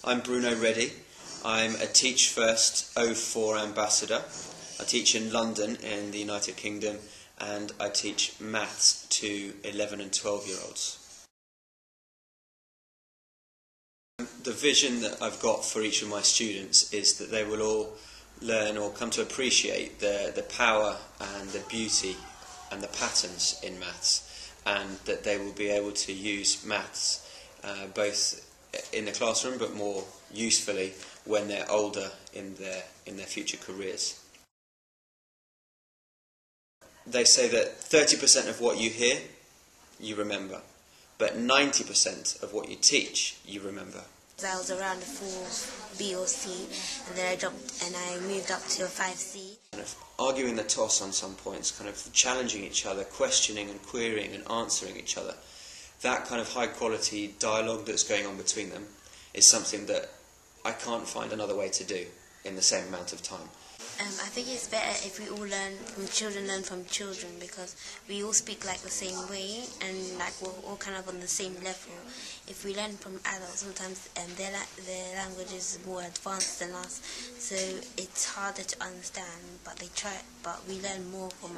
I'm Bruno Reddy. I'm a Teach First 04 ambassador. I teach in London in the United Kingdom, and I teach maths to 11 and 12-year-olds. The vision that I've got for each of my students is that they will all learn or come to appreciate the power and the beauty and the patterns in maths, and that they will be able to use maths both in the classroom but more usefully when they're older in their future careers. They say that 30% of what you hear, you remember, but 90% of what you teach, you remember. I was around the 4 B or C, and then I dropped and I moved up to a 5C. Kind of arguing the toss on some points, kind of challenging each other, questioning and querying and answering each other. That kind of high quality dialogue that's going on between them is something that I can't find another way to do in the same amount of time. I think it's better if we all learn from children, because we all speak like the same way and like we're all kind of on the same level. If we learn from adults, sometimes their language is more advanced than us, so it's harder to understand. But we learn more from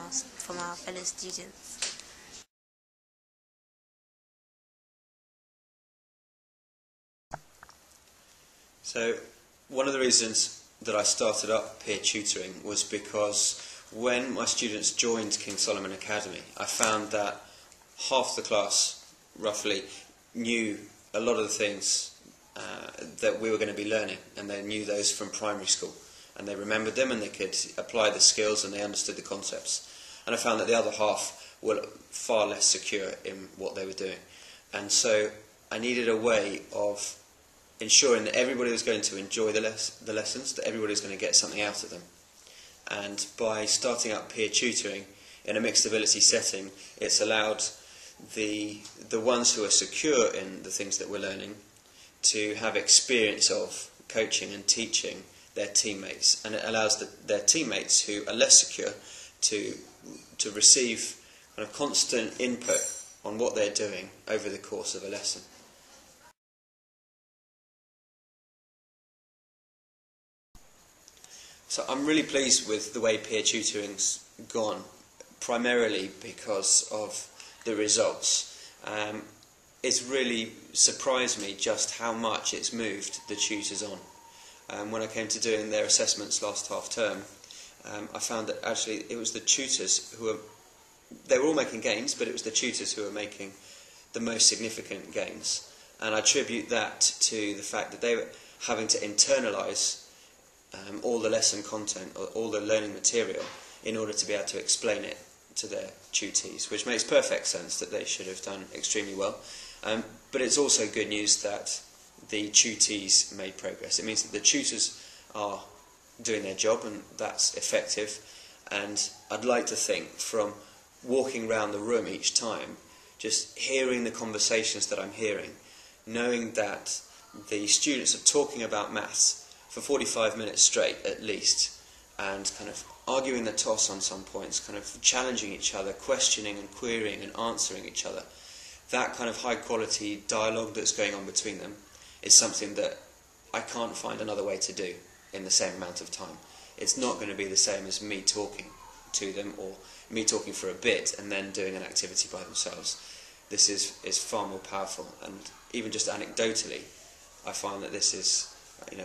our fellow students. So one of the reasons that I started up peer tutoring was because when my students joined King Solomon Academy, I found that half the class, roughly, knew a lot of the things that we were going to be learning, and they knew those from primary school, and they remembered them and they could apply the skills and they understood the concepts. And I found that the other half were far less secure in what they were doing. And so I needed a way of ensuring that everybody was going to enjoy the lessons, that everybody was going to get something out of them. And by starting up peer tutoring in a mixed ability setting, it's allowed the ones who are secure in the things that we're learning to have experience of coaching and teaching their teammates, and it allows their teammates who are less secure to receive kind of constant input on what they're doing over the course of a lesson. So I'm really pleased with the way peer tutoring's gone, primarily because of the results. It's really surprised me just how much it's moved the tutors on. When I came to doing their assessments last half term, I found that actually it was the tutors they were all making gains, but it was the tutors who were making the most significant gains. And I attribute that to the fact that they were having to internalise all the lesson content, or all the learning material, in order to be able to explain it to their tutees, which makes perfect sense that they should have done extremely well. But it's also good news that the tutees made progress. It means that the tutors are doing their job, and that's effective. And I'd like to think, from walking around the room each time, just hearing the conversations that I'm hearing, knowing that the students are talking about maths for 45 minutes straight at least, and kind of arguing the toss on some points, kind of challenging each other, questioning and querying and answering each other. That kind of high quality dialogue that's going on between them is something that I can't find another way to do in the same amount of time. It's not going to be the same as me talking to them, or me talking for a bit and then doing an activity by themselves. This is far more powerful, and even just anecdotally, I find that this is,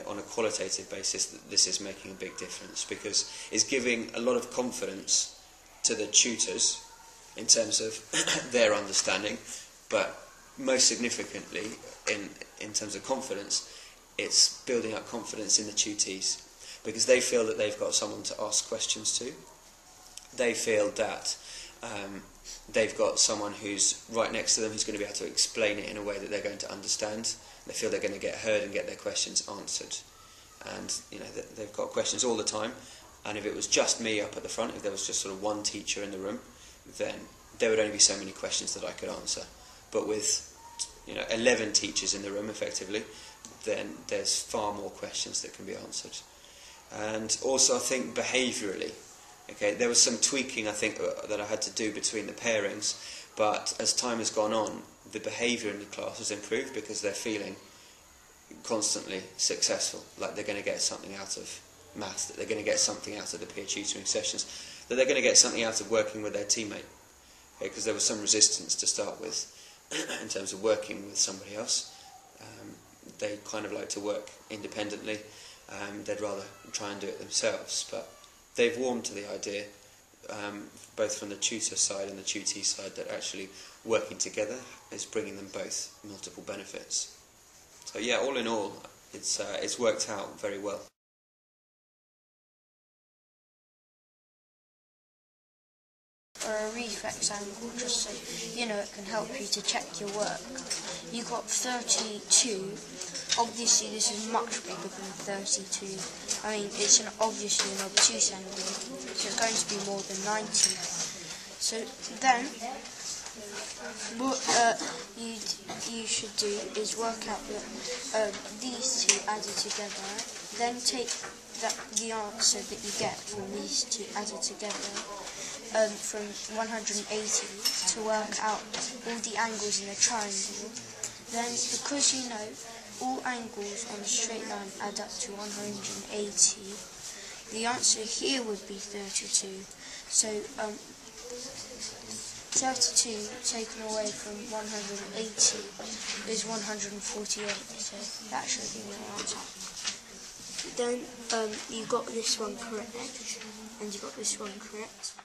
on a qualitative basis, this is making a big difference, because it's giving a lot of confidence to the tutors in terms of their understanding, but most significantly in terms of confidence, it's building up confidence in the tutees, because they feel that they've got someone to ask questions to. They feel that they've got someone who's right next to them who's going to be able to explain it in a way that they're going to understand. They feel they're going to get heard and get their questions answered. And they've got questions all the time, and if it was just me up at the front, if there was just sort of one teacher in the room, then there would only be so many questions that I could answer. But with 11 teachers in the room effectively, then there's far more questions that can be answered. And also I think behaviourally, there was some tweaking I think that I had to do between the pairings, but as time has gone on, the behaviour in the class has improved, because they're feeling constantly successful, like they're going to get something out of maths, that they're going to get something out of the peer tutoring sessions, that they're going to get something out of working with their teammate. Because there was some resistance to start with in terms of working with somebody else. They kind of like to work independently. They'd rather try and do it themselves, but they've warmed to the idea, both from the tutor side and the tutee side, that actually working together is bringing them both multiple benefits. So yeah, all in all, it's worked out very well. Or a reflex angle, just so you know it can help you to check your work. You got 32. Obviously this is much bigger than 32. I mean, it's obviously an obtuse angle, so it's going to be more than 90. So then what you should do is work out these two added together, then take the answer that you get from these two added together from 180 to work out all the angles in a triangle. Then, because you know all angles on a straight line add up to 180, the answer here would be 32. So 32 taken away from 180 is 148, so that should be your answer. Then you got this one correct, and you got this one correct.